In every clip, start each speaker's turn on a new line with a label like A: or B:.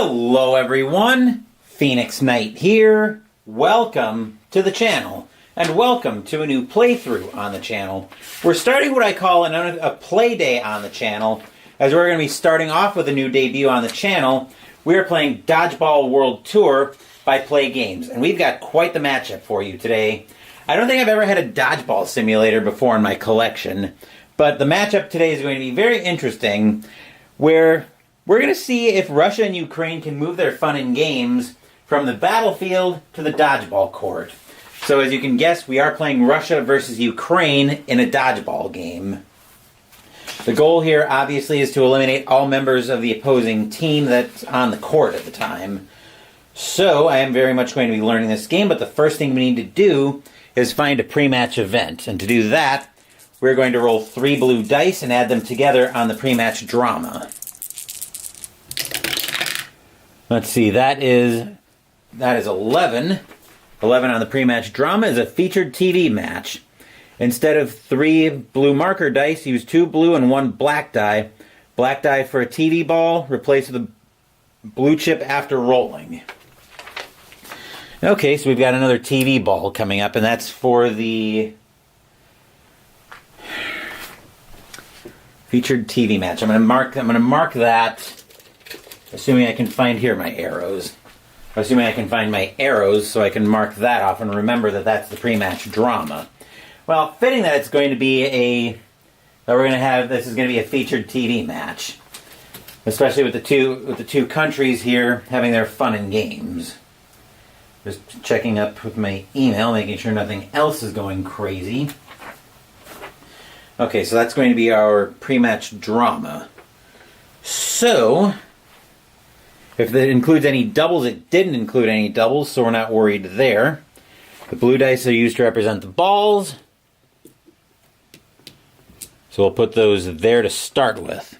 A: Hello everyone, Phoenix Knight here. Welcome to the channel, and welcome to a new playthrough on the channel. We're starting what I call a play day on the channel, as we're going to be starting off with a new debut on the channel. We are playing Dodgeball World Tour by PLAAY Games, and we've got quite the matchup for you today. I don't think I've ever had a dodgeball simulator before in my collection, but the matchup today is going to be very interesting, where we're going to see if Russia and Ukraine can move their fun and games from the battlefield to the dodgeball court. So as you can guess, we are playing Russia versus Ukraine in a dodgeball game. The goal here, obviously, is to eliminate all members of the opposing team that's on the court at the time. So I am very much going to be learning this game, but the first thing we need to do is find a pre-match event. And to do that, we're going to roll 3 blue dice and add them together on the pre-match drama. Let's see, that is 11. 11 on the pre-match drama is a featured TV match. Instead of 3 blue marker dice, use 2 blue and 1 black die. Black die for a TV ball, replace with a blue chip after rolling. Okay, so we've got another TV ball coming up, and that's for the featured TV match. I'm going to mark that. Assuming I can find here my arrows. Assuming I can find my arrows so I can mark that off and remember that that's the pre-match drama. Well, fitting that it's going to be this is going to be a featured TV match. Especially with the two countries here having their fun and games. Just checking up with my email, making sure nothing else is going crazy. Okay, so that's going to be our pre-match drama. So if it includes any doubles, it didn't include any doubles, so we're not worried there. The blue dice are used to represent the balls. So we'll put those there to start with.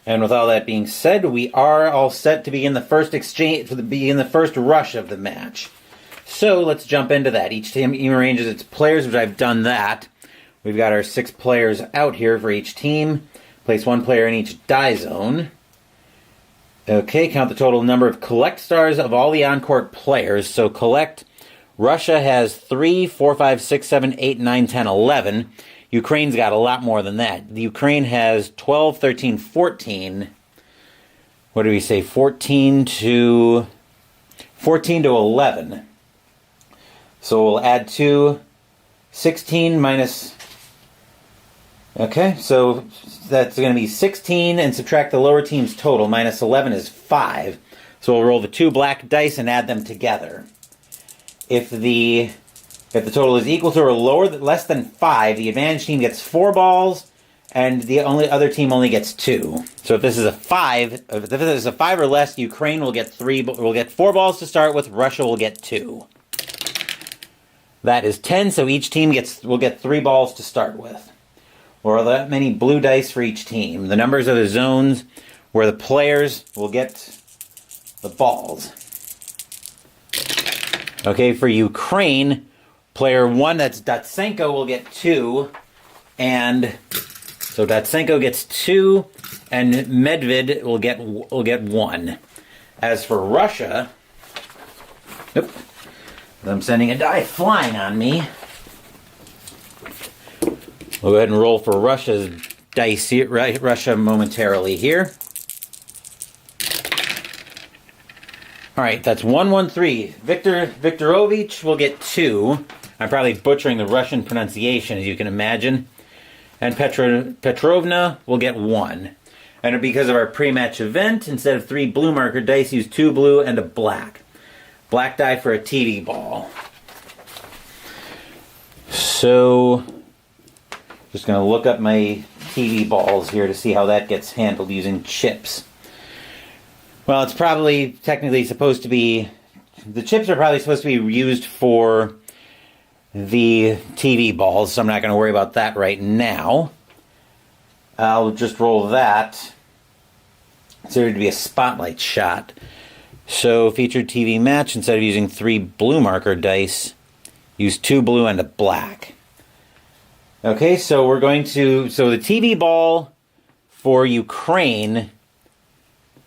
A: And with all that being said, we are all set to begin the first exchange, to begin the first rush of the match. So let's jump into that. Each team arranges its players, which I've done that. We've got our 6 players out here for each team. Place 1 player in each die zone. Okay, count the total number of collect stars of all the on-court players. So collect, Russia has 3, 4, 5, 6, 7, 8, 9, 10, 11. Ukraine's got a lot more than that. The Ukraine has 12, 13, 14. What do we say? 14 to 11. So we'll add 2, 16 minus... Okay, so that's going to be 16 and subtract the lower team's total. Minus 11 is 5. So we'll roll the 2 black dice and add them together. If the total is equal to or less than 5, the advantage team gets 4 balls and the other team only gets 2. So if this is a 5, if this is a 5 or less, Ukraine will get 4 balls to start with, Russia will get 2. That is 10, so each team will get 3 balls to start with. Or that many blue dice for each team. The numbers are the zones where the players will get the balls. Okay, for Ukraine, player 1, that's Datsenko, will get 2. And so Datsenko gets 2, and Medved will get 1. As for Russia, I'm sending a die flying on me. We'll go ahead and roll for Russia's dice here, Russia momentarily here. All right, that's 1-1-3. Viktorovich will get 2. I'm probably butchering the Russian pronunciation, as you can imagine. And Petrovna will get 1. And because of our pre-match event, instead of 3 blue marker dice, use 2 blue and a black. Black die for a TV ball. So just going to look up my TV balls here to see how that gets handled using chips. Well, it's probably technically supposed to be... The chips are probably supposed to be used for the TV balls, so I'm not going to worry about that right now. I'll just roll that. Considered to be a spotlight shot. So, featured TV match, instead of using 3 blue marker dice, use 2 blue and a black. Okay, so the TV ball for Ukraine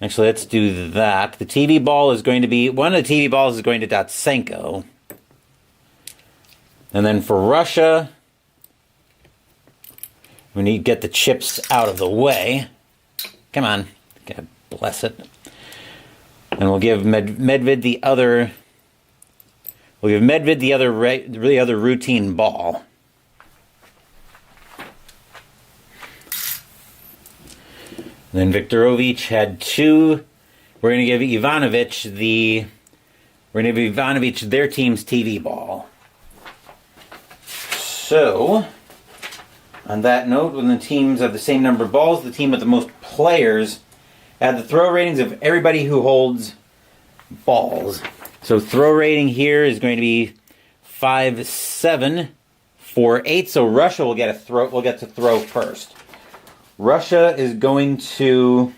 A: Actually, let's do that. The TV ball is going to be... One of the TV balls is going to Dotsenko. And then for Russia, we need to get the chips out of the way. Come on. God bless it. And we'll give Medved the other... We'll give Medved the other routine ball. And then Viktorovich had 2. We're going to give Ivanovic their team's TV ball. So, on that note, when the teams have the same number of balls, the team with the most players add the throw ratings of everybody who holds balls. So throw rating here is going to be 5, 7, 4, 8. So Russia will get to throw first. Russia is going to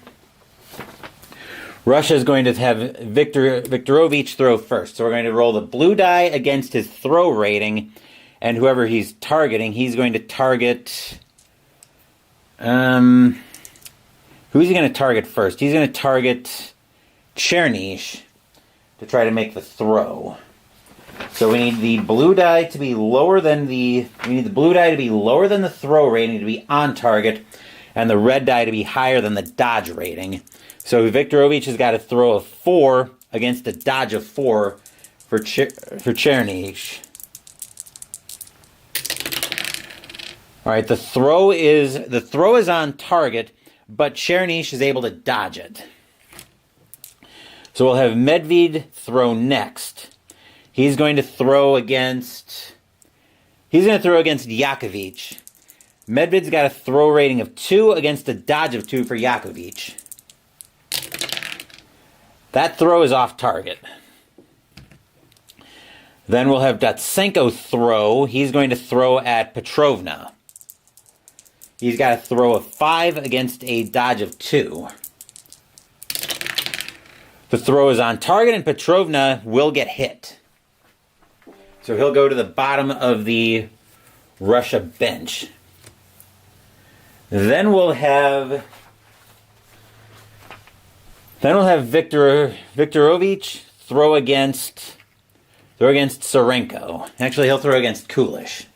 A: have Viktorovich throw first. So we're going to roll the blue die against his throw rating, and whoever he's targeting, he's going to target... who's he going to target first? He's going to target Chernish to try to make the throw. So we need the blue die to be lower than the throw rating to be on target, and the red die to be higher than the dodge rating. So Viktorovich has got to throw a 4 against a dodge of 4 for Chernish. All right, the throw is on target, but Chernish is able to dodge it. So we'll have Medved throw next. He's going to throw against Yakovich. Medved's got a throw rating of 2 against a dodge of 2 for Yakovich. That throw is off target. Then we'll have Dotsenko throw. He's going to throw at Petrovna. He's got to throw a 5 against a dodge of 2. The throw is on target, and Petrovna will get hit. So he'll go to the bottom of the Russia bench. Then we'll have Viktorovich throw against Sarenko. Actually, he'll throw against Kulish.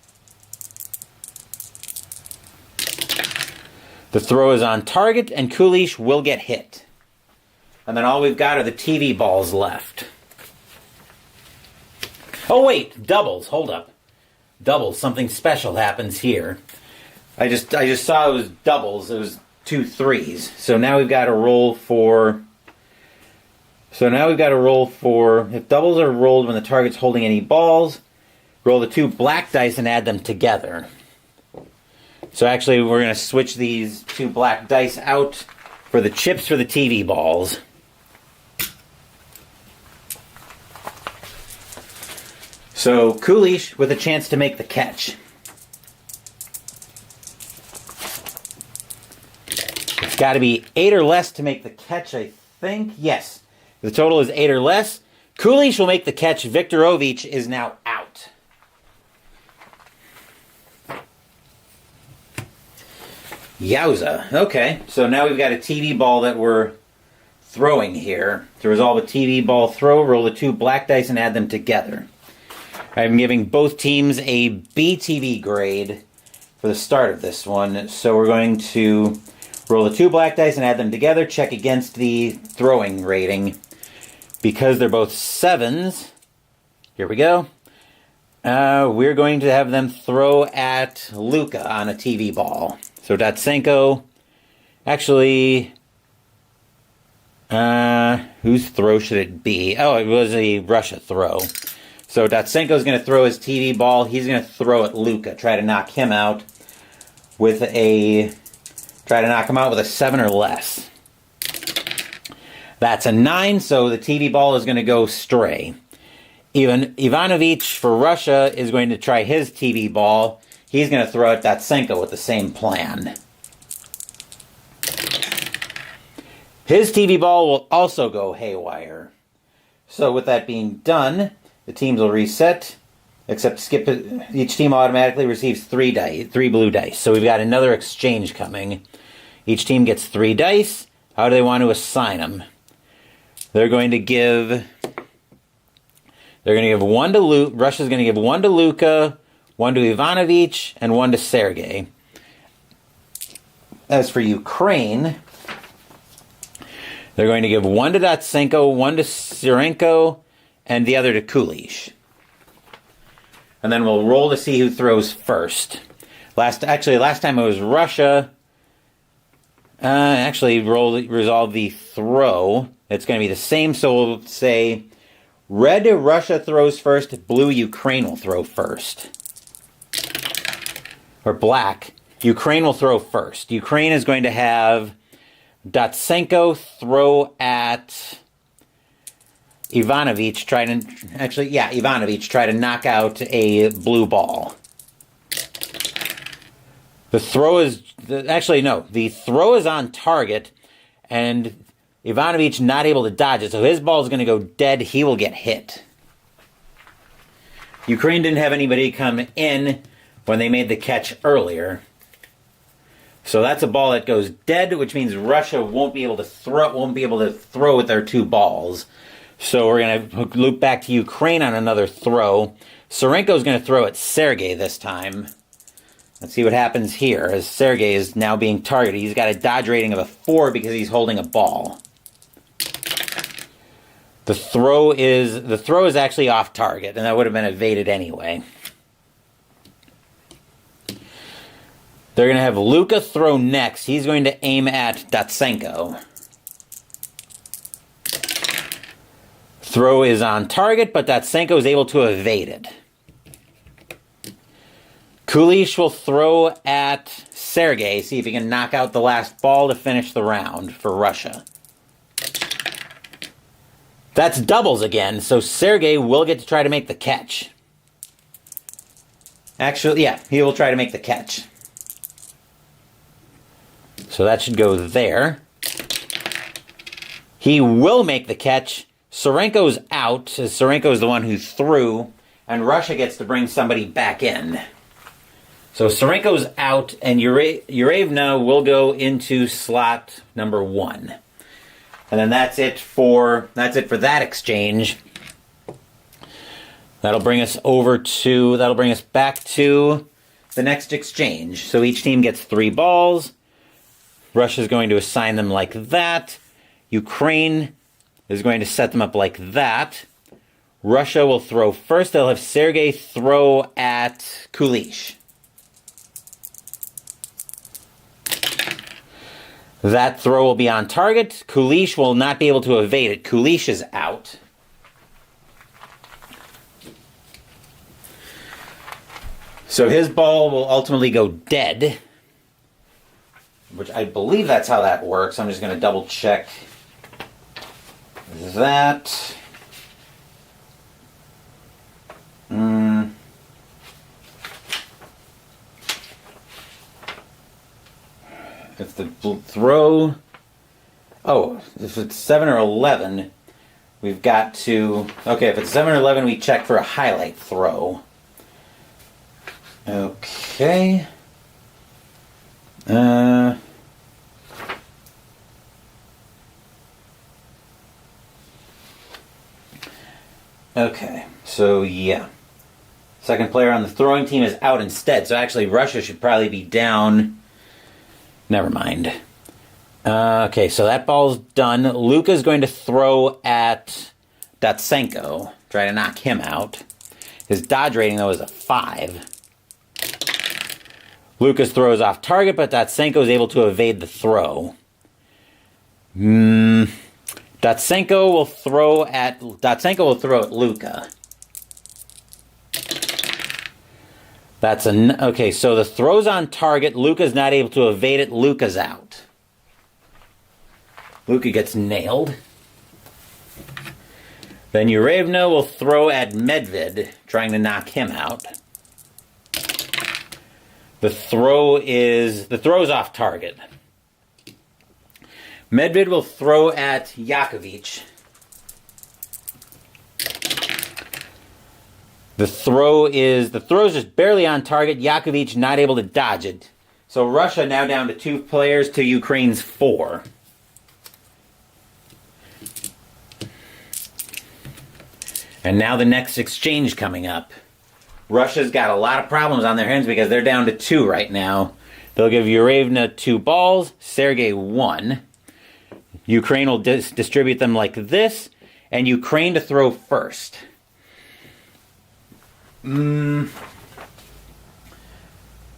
A: The throw is on target, and Kulish will get hit. And then all we've got are the TV balls left. Oh wait, doubles. Hold up. Doubles. Something special happens here. I just saw it was doubles. It was 2 3s. So now we've got to roll for... if doubles are rolled when the target's holding any balls, roll the 2 black dice and add them together. So actually we're going to switch these 2 black dice out for the chips for the TV balls. So Kulish with a chance to make the catch. It's got to be 8 or less to make the catch, I think. Yes. The total is 8 or less. Kulish will make the catch. Viktorovich is now out. Yowza. Okay, so now we've got a TV ball that we're throwing here. To resolve a TV ball throw, roll the 2 black dice and add them together. I'm giving both teams a BTV grade for the start of this one. So we're going to roll the 2 black dice and add them together. Check against the throwing rating. Because they're both 7s, here we go. We're going to have them throw at Luka on a TV ball. So Dotsenko, actually, whose throw should it be? Oh, it was a Russia throw. So Dotsenko's going to throw his TV ball. He's going to throw at Luka, try to knock him out with a 7 or less. That's a 9, so the TV ball is going to go stray. Ivanovic for Russia is going to try his TV ball. He's going to throw at Dotsenko with the same plan. His TV ball will also go haywire. So with that being done, the teams will reset, except each team automatically receives 3 blue dice. So we've got another exchange coming. Each team gets 3 dice. How do they want to assign them? They're going to give one to Luke. Russia's going to give one to Luka, one to Ivanovic, and one to Sergei. As for Ukraine, they're going to give one to Dotsenko, one to Surenko, and the other to Kulish. And then we'll roll to see who throws first. Last time it was Russia. Resolve the throw. It's going to be the same, so we'll say red Russia throws first, blue Ukraine will throw first. Or black, Ukraine will throw first. Ukraine is going to have Dotsenko throw at Ivanovic, Ivanovic try to knock out a blue ball. The throw is on target, and Ivanovic not able to dodge it, so his ball is going to go dead. He will get hit. Ukraine didn't have anybody come in when they made the catch earlier. So that's a ball that goes dead, which means Russia won't be able to throw with their two balls. So we're going to loop back to Ukraine on another throw. Surenko's going to throw at Sergei this time. Let's see what happens here, as Sergei is now being targeted. He's got a dodge rating of a 4 because he's holding a ball. The throw is actually off target, and that would have been evaded anyway. They're going to have Luka throw next. He's going to aim at Dotsenko. Throw is on target, but Dotsenko is able to evade it. Kulish will throw at Sergei, see if he can knock out the last ball to finish the round for Russia. That's doubles again, so Sergei will get to try to make the catch. Actually, yeah, he will try to make the catch. So that should go there. He will make the catch. Surenko's out, as Surenko's the one who threw, and Russia gets to bring somebody back in. So Surenko's out, and Urevna will go into slot number 1. And then that's it for that exchange. That'll bring us back to the next exchange. So each team gets 3 balls. Russia's going to assign them like that. Ukraine is going to set them up like that. Russia will throw first. They'll have Sergei throw at Kulish. That throw will be on target. Kulish will not be able to evade it. Kulish is out. So his ball will ultimately go dead, which I believe that's how that works. I'm just going to double check that. If the throw... Oh, if it's 7 or 11, we've got to... Okay, if it's 7 or 11, we check for a highlight throw. Okay. Okay, so yeah. Second player on the throwing team is out instead, so actually Russia should probably be down... Never mind. Okay, so that ball's done. Luka's going to throw at Dotsenko. Try to knock him out. His dodge rating, though, is a 5. Luka's throw is off target, but Dotsenko is able to evade the throw. Dotsenko will throw at Luka. Okay, so the throw's on target. Luka's not able to evade it. Luka's out. Luka gets nailed. Then Urevna will throw at Medved, trying to knock him out. The throw's off target. Medved will throw at Yakovic. The throw's just barely on target. Yakovic not able to dodge it. So Russia now down to 2 players to Ukraine's 4. And now the next exchange coming up. Russia's got a lot of problems on their hands because they're down to 2 right now. They'll give Urevna 2 balls, Sergey 1. Ukraine will distribute them like this, and Ukraine to throw first. So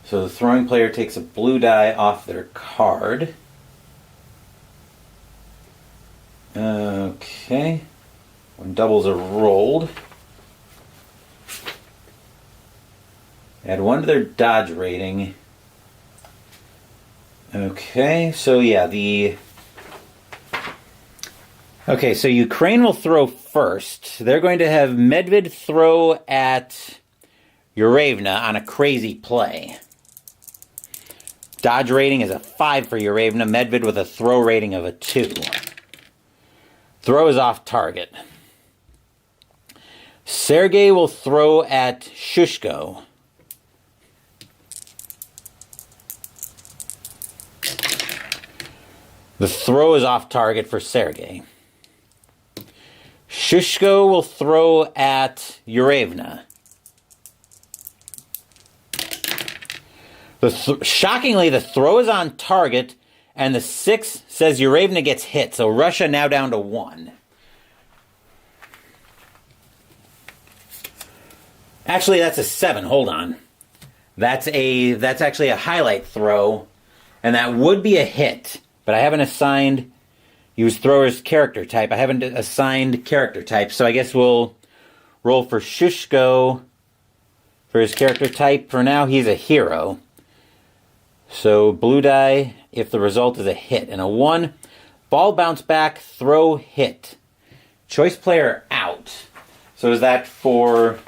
A: the throwing player takes a blue die off their card. Okay. When doubles are rolled, add 1 to their dodge rating. Okay, so yeah, Okay, so Ukraine will throw first. They're going to have Medved throw at Urevna on a crazy play. Dodge rating is a 5 for Urevna. Medved with a throw rating of a 2. Throw is off target. Sergey will throw at Shushko. The throw is off target for Sergey. Shushko will throw at Urevna. Shockingly, the throw is on target, and the 6 says Urevna gets hit, so Russia now down to 1. Actually, that's a 7. Hold on. That's actually a highlight throw, and that would be a hit, but I haven't assigned... Use thrower's character type. I haven't assigned character type, so I guess we'll roll for Shushko for his character type. For now, he's a hero. So blue die if the result is a hit. And a 1, ball bounce back, throw hit. Choice player out. So is that for...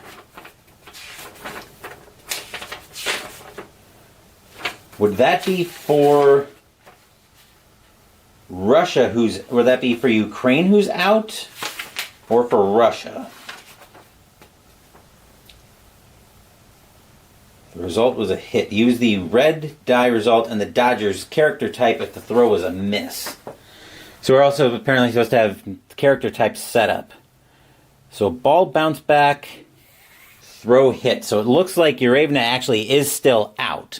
A: Would that be for... Russia, would that be for Ukraine who's out, or for Russia? The result was a hit. Use the red die result and the Dodgers character type if the throw was a miss. So we're also apparently supposed to have character types set up. So ball bounce back, throw hit. So it looks like Urevna actually is still out,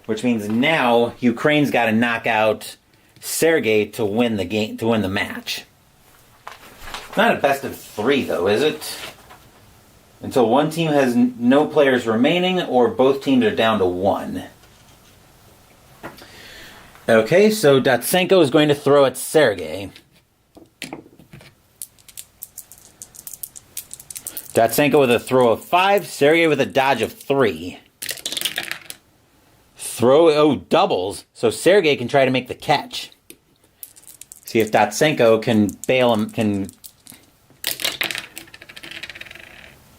A: which means now Ukraine's got to knock out Sergey to win the game, to win the match. Not a best of 3 though, is it? Until one team has no players remaining or both teams are down to 1. Okay, so Dotsenko is going to throw at Sergey. Dotsenko with a throw of 5, Sergey with a dodge of 3. Doubles, so Sergey can try to make the catch. See if Dotsenko can bail him,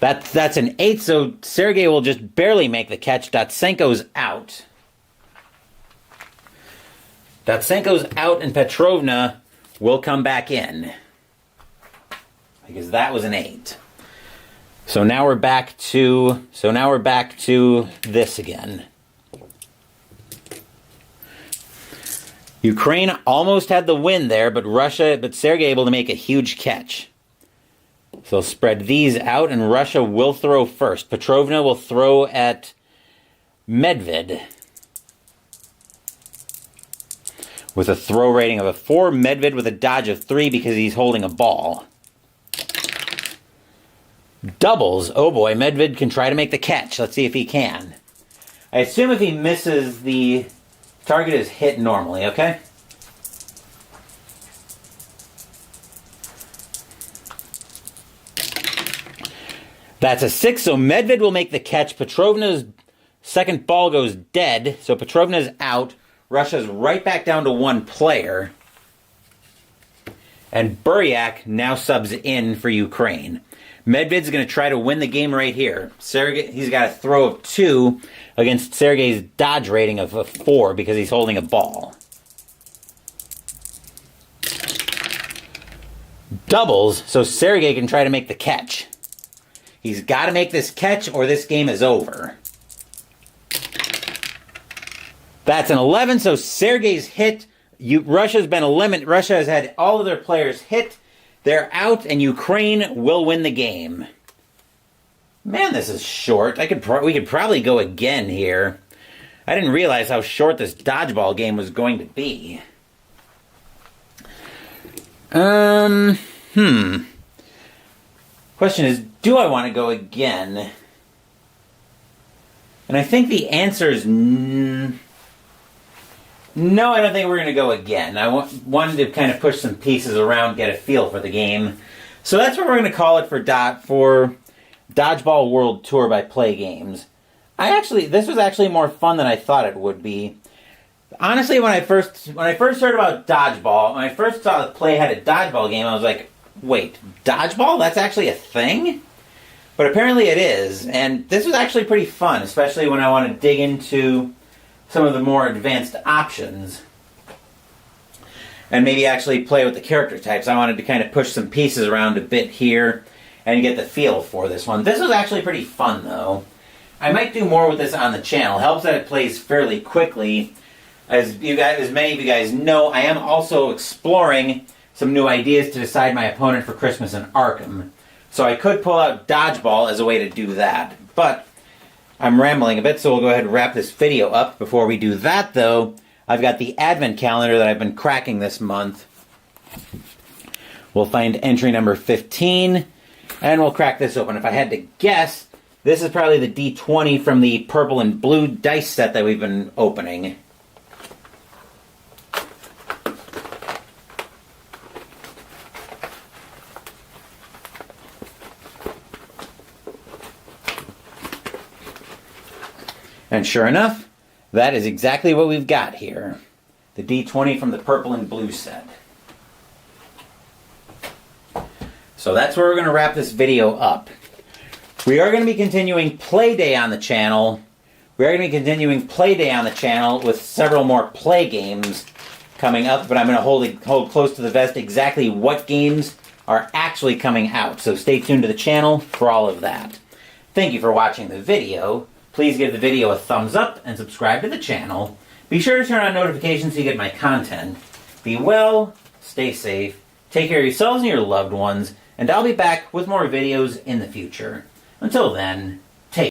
A: That's an 8, so Sergey will just barely make the catch. Dotsenko's out. Dotsenko's out and Petrovna will come back in. Because that was an 8. So now we're back to this again. Ukraine almost had the win there, but Sergey able to make a huge catch. So they'll spread these out, and Russia will throw first. Petrovna will throw at Medved. With a throw rating of a 4, Medved with a dodge of 3 because he's holding a ball. Doubles. Oh boy, Medved can try to make the catch. Let's see if he can. I assume if he misses, the target is hit normally, okay? That's a 6, so Medved will make the catch. Petrovna's second ball goes dead, so Petrovna's out. Russia's right back down to 1 player. And Buryak now subs in for Ukraine. Medved's going to try to win the game right here. He's got a throw of 2 against Sergey's dodge rating of a 4 because he's holding a ball. Doubles, so Sergey can try to make the catch. He's got to make this catch or this game is over. That's an 11, so Sergey's hit. Russia's been eliminated. Russia has had all of their players hit. They're out, and Ukraine will win the game. Man, this is short. We could probably go again here. I didn't realize how short this dodgeball game was going to be. Question is, do I want to go again? And I think the answer is no, I don't think we're going to go again. I wanted to kind of push some pieces around, get a feel for the game. So that's what we're going to call it for Dodgeball World Tour by PLAAY Games. This was actually more fun than I thought it would be. Honestly, when I first heard about Dodgeball, when I first saw that PLAAY had a dodgeball game, I was like, wait, dodgeball? That's actually a thing? But apparently it is, and this was actually pretty fun, especially when I want to dig into some of the more advanced options and maybe actually play with the character types. I wanted to kind of push some pieces around a bit here and get the feel for this one. This was actually pretty fun, though. I might do more with this on the channel. Helps that it plays fairly quickly. As many of you guys know, I am also exploring some new ideas to decide my opponent for Christmas in Arkham. So I could pull out Dodgeball as a way to do that. But I'm rambling a bit, so we'll go ahead and wrap this video up. Before we do that, though, I've got the advent calendar that I've been cracking this month. We'll find entry number 15, and we'll crack this open. If I had to guess, this is probably the D20 from the purple and blue dice set that we've been opening. And sure enough, that is exactly what we've got here. The D20 from the purple and blue set. So that's where we're going to wrap this video up. We are going to be continuing PLAAY Day on the channel. We are going to be continuing PLAAY Day on the channel with several more PLAAY games coming up, but I'm going to hold close to the vest exactly what games are actually coming out. So stay tuned to the channel for all of that. Thank you for watching the video. Please give the video a thumbs up and subscribe to the channel. Be sure to turn on notifications so you get my content. Be well, stay safe, take care of yourselves and your loved ones, and I'll be back with more videos in the future. Until then,